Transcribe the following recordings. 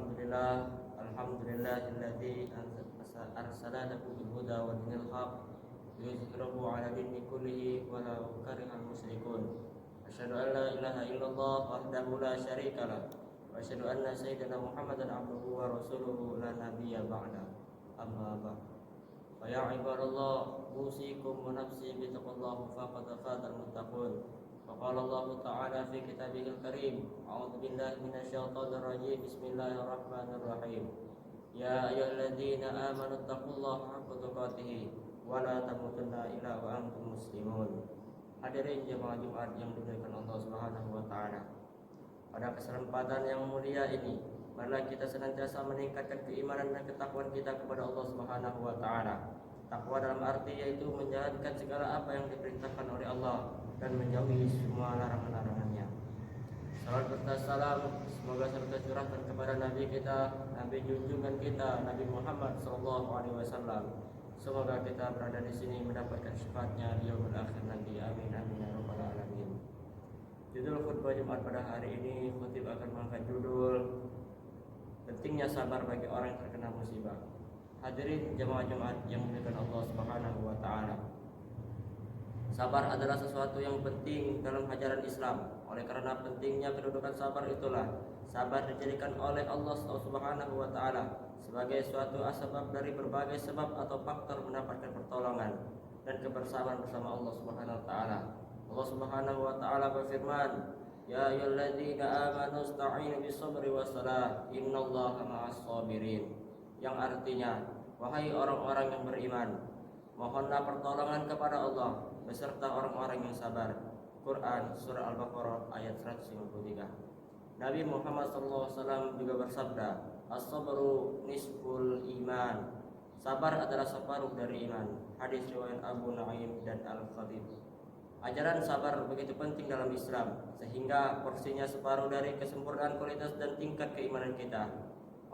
Alhamdulillahilladzi arsala lahu bil huda wa dinil haq liyuzhirahu 'ala dini kullihi walau karihal musyrikun. Asyhadu an la ilaha illallah wahdahu la syarika lah wa asyhadu anna sayyidana Muhammadan abduhu wa rasuluhu la nabiyya ba'da. Amma ba'd. Fa ya ibadallah, usikum wa nafsi bi taqwallahi faqad fazal muttaqun. Qala Allah Ta'ala fi kitabihil karim, a'udzu billahi minasyaitonir rajim. Bismillahirrahmanirrahim. Ya ayyuhalladzina amanu taqullaha haqqa tuqatih wa la tamutunna illa wa antum muslimun. Hadirin jemaah Jumat yang dimuliakan Allah Subhanahu wa taala. Pada kesempatan yang mulia ini, marilah kita senantiasa meningkatkan keimanan dan ketakwaan kita kepada Allah Subhanahu wa taala. Takwa dalam arti yaitu menjalankan segala apa yang diperintahkan oleh Allah dan menjauhi semua larangan-larangannya. Salam serta salam semoga serta curahkan kepada Nabi kita, Nabi junjungan kita, Nabi Muhammad SAW. Semoga kita berada di sini mendapatkan syafaatnya di yaumul akhir nanti. Amin amin ya rabbal alamin. Judul khutbah Jumat pada hari ini, khutib akan mengangkat judul pentingnya sabar bagi orang yang terkena musibah. Hadirin jemaah Jumat yang dimuliakan Allah Subhanahu wa taala. Sabar adalah sesuatu yang penting dalam ajaran Islam. Oleh karena pentingnya kedudukan sabar itulah sabar dijadikan oleh Allah Subhanahu wa taala sebagai suatu asbab dari berbagai sebab atau faktor mendapatkan pertolongan dan kebersamaan bersama Allah Subhanahu wa taala. Allah Subhanahu wa taala berfirman, "Ya ayyuhalladzina amanu ista'inu bis-sabri was-salah, innallaha ma'as sabirin." Yang artinya, wahai orang-orang yang beriman, mohonlah pertolongan kepada Allah beserta orang-orang yang sabar. Quran surah Al-Baqarah ayat 153. Nabi Muhammad SAW juga bersabda, "As-sabru nisful iman." Sabar adalah separuh dari iman. Hadis riwayat Abu Nuaim dan Al-Khatib. Ajaran sabar begitu penting dalam Islam sehingga porsinya separuh dari kesempurnaan kualitas dan tingkat keimanan kita.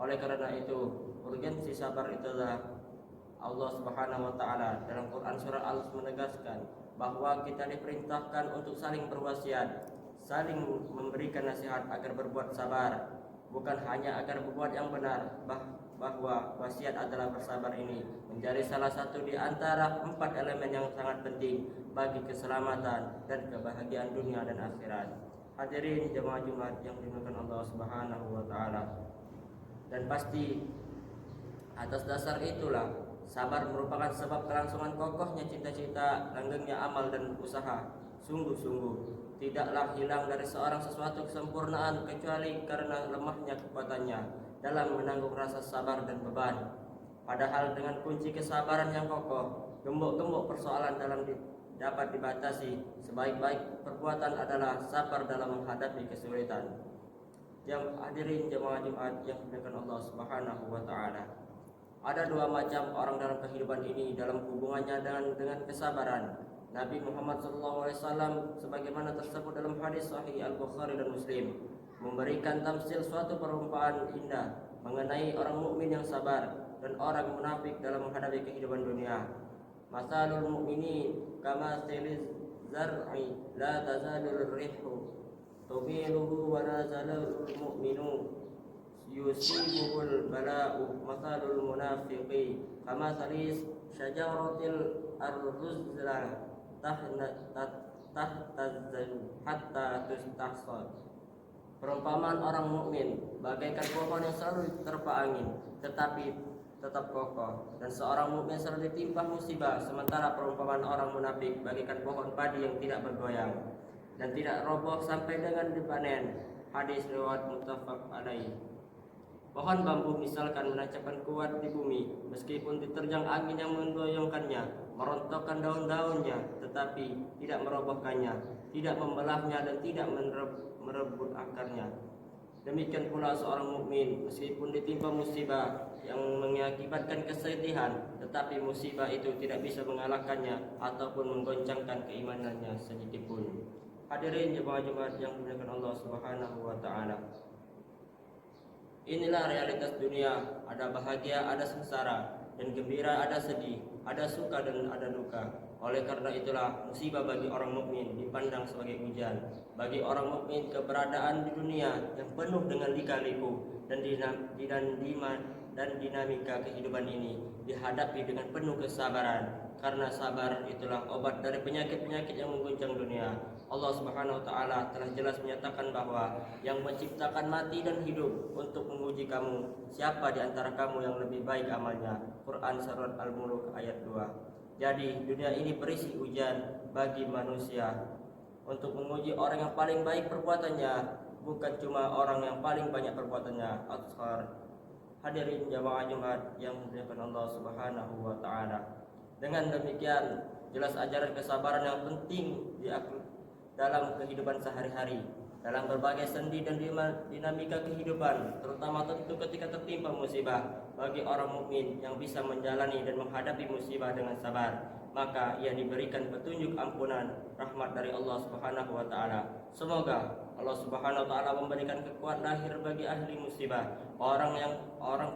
Oleh karena itu, urgensi sabar itulah Allah Subhanahu wa taala dalam Quran surah Al menegaskan bahwa kita diperintahkan untuk saling berwasiat, saling memberikan nasihat agar berbuat sabar, bukan hanya agar berbuat yang benar, bahwa wasiat adalah bersabar ini menjadi salah satu di antara 4 elemen yang sangat penting bagi keselamatan dan kebahagiaan dunia dan akhirat. Hadirin jemaah Jumat yang dimuliakan Allah Subhanahu wa taala. Dan pasti atas dasar itulah sabar merupakan sebab kelangsungan kokohnya cita-cita, langgengnya amal dan usaha. Sungguh-sungguh tidaklah hilang dari seorang sesuatu kesempurnaan kecuali karena lemahnya kekuatannya dalam menanggung rasa sabar dan beban. Padahal dengan kunci kesabaran yang kokoh, gembok-gembok persoalan dapat dibatasi. Sebaik-baik perbuatan adalah sabar dalam menghadapi kesulitan. Yang hadirin jemaah Jumat yang dimuliakan Allah Subhanahu wa taala. Ada 2 macam orang dalam kehidupan ini dalam hubungannya dengan kesabaran. Nabi Muhammad SAW sebagaimana tersebut dalam hadis sahih Al-Bukhari dan Muslim memberikan tamsil suatu perumpamaan indah mengenai orang mukmin yang sabar dan orang munafik dalam menghadapi kehidupan dunia. Masalul mu'minin kama siliz zar'i la tazalul rihu tumiluhu wa nazalul mu'minu yusibuhul bala'u masalul munafiqi kama salis syajaratil ar-ruzla tahtazzalu hatta tustahsal. Perumpamaan orang mukmin bagaikan pohon yang selalu diterpa angin tetapi tetap kokoh, dan seorang mukmin selalu ditimpa musibah, sementara perumpamaan orang munafik bagaikan pohon padi yang tidak bergoyang dan tidak roboh sampai dengan dipanen. Hadis riwayat muttafaq alaih. Pohon bambu misalkan menancapkan kuat di bumi, meskipun diterjang angin yang mendoyongkannya, merontokkan daun-daunnya, tetapi tidak merobohkannya, tidak membelahnya dan tidak merebut akarnya. Demikian pula seorang mukmin, meskipun ditimpa musibah yang mengakibatkan kesedihan, tetapi musibah itu tidak bisa mengalahkannya ataupun menggoncangkan keimanannya sedikitpun. Hadirin jemaah Jumat yang dimuliakan Allah Subhanahu wa taala. Inilah realitas dunia, ada bahagia, ada sengsara, dan gembira, ada sedih, ada suka dan ada duka. Oleh karena itulah musibah bagi orang mukmin dipandang sebagai ujian. Bagi orang mukmin keberadaan di dunia yang penuh dengan lika-liku dan dinamika kehidupan ini dihadapi dengan penuh kesabaran. Karena sabar itulah obat dari penyakit-penyakit yang mengguncang dunia. Allah Subhanahu wa taala telah jelas menyatakan bahwa yang menciptakan mati dan hidup untuk menguji kamu, siapa di antara kamu yang lebih baik amalnya. Quran Surat Al-Mulk ayat 2. Jadi dunia ini berisi ujian bagi manusia untuk menguji orang yang paling baik perbuatannya, bukan cuma orang yang paling banyak perbuatannya. At-Thar. Hadirin jamaah Jumat yang dimuliakan Allah Subhanahu wa taala. Dengan demikian, jelas ajaran kesabaran yang penting dalam kehidupan sehari-hari, dalam berbagai sendi dan dinamika kehidupan, terutama tentu ketika tertimpa musibah. Bagi orang mukmin yang bisa menjalani dan menghadapi musibah dengan sabar, maka ia diberikan petunjuk ampunan rahmat dari Allah Subhanahu wa taala. Semoga Allah Subhanahu wa taala memberikan kekuatan lahir bagi ahli musibah, orang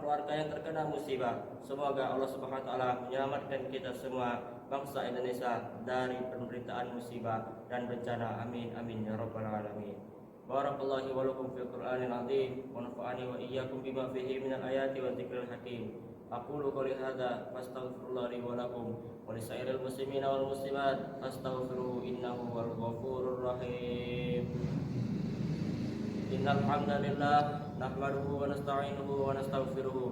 keluarga yang terkena musibah. Semoga Allah Subhanahu wa taala menyelamatkan kita semua bangsa Indonesia dari penderitaan musibah dan bencana. Amin amin ya rabbal alamin. Barakallahu wa lakum fil Qur'anil azim wa nafa'ani wa iyyakum bima fihi minal ayati wa dzikril hakim. Aqulu qouli hadza fastaghfirullah li wa lakum wa lisairil muslimina wal muslimat fastaghfiruhu innahu wal ghafurur rahim. Innal hamdalillah nahmaduhu wa nasta'inuhu wa nastaghfiruhu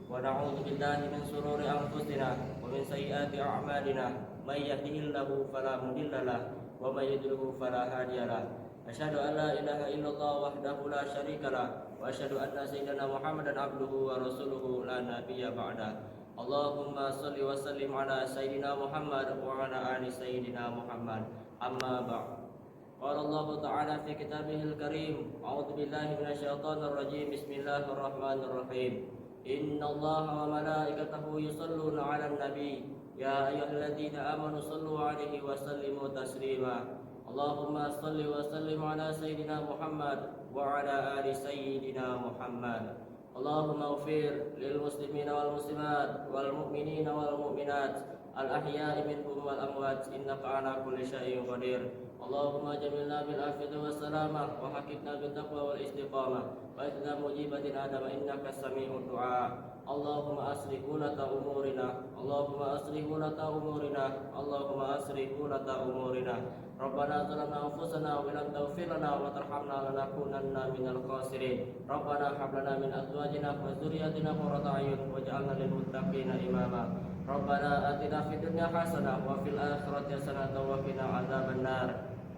wa na'udzu billahi min shururi anfusina wa min sayyiati a'malina. May yahdihillahu fala mudilla lahu wa may yudlilhu fala hadiya lahu. Asyhadu an la ilaha illallah wahdahu la syarika lah wa asyhadu anna sayyidina Muhammadan abduhu wa rasuluhu la nabiyya ba'da. Allahumma shalli wa sallim ala sayyidina Muhammad wa ala ali sayyidina Muhammad. Amma ba'd. Qala Allah Ta'ala fi kitabihil karim, a'udzu billahi minasyaitonir rajim. Bismillahirrahmanirrahim. Innallaha wa malaikatahu yusholluna 'alan nabi. Ya ayyuhalladzina amanu shallu 'alaihi wa sallimu taslima. Allahumma salli wa sallim ala sayyidina Muhammad wa ala ali sayyidina Muhammad. Allahumma ighfir lil muslimina wal muslimat wal mu'minina wal mu'minat al ahya'i minhum wal amwat innaka ala kulli syai'in qadir. Allahumma jamilna bil afiyati was salamah wa hakikna bit taqwa wal istiqamah wa idna mujibatin adama innaka sami'ud du'a. Allahumma aslih ulata umurina, Allahumma aslih ulata umurina, Allahumma aslih ulata umurina. Rabbana zalamna anfusana wa lam taghfir lana wa tarhamna lanakunanna minal khasirin. Rabbana hab lana min azwajina wa dhurriyyatina qurrata a'yun waj'alna lil muttaqina imama. Rabbana atina fid dunya hasanah wa fil akhirati hasanah wa qina adzabannar.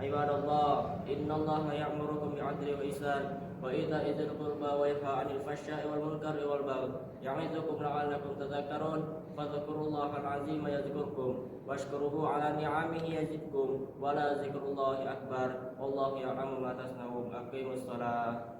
Ibadallah, innallaha ya'murukum bi'adli wa ihsan wa ita'i dzil qurba wa yanha 'anil fahsya'i wal munkari wal baghi ya'idukum la'allakum tadhakkarun. Fadhkurullahal 'azima yadhkurkum washkuruhu 'ala ni'amihi yazidkum wa la dzikrullahi akbar. Wallahu ya'lamu ma tasna'un. Aqimus shalah.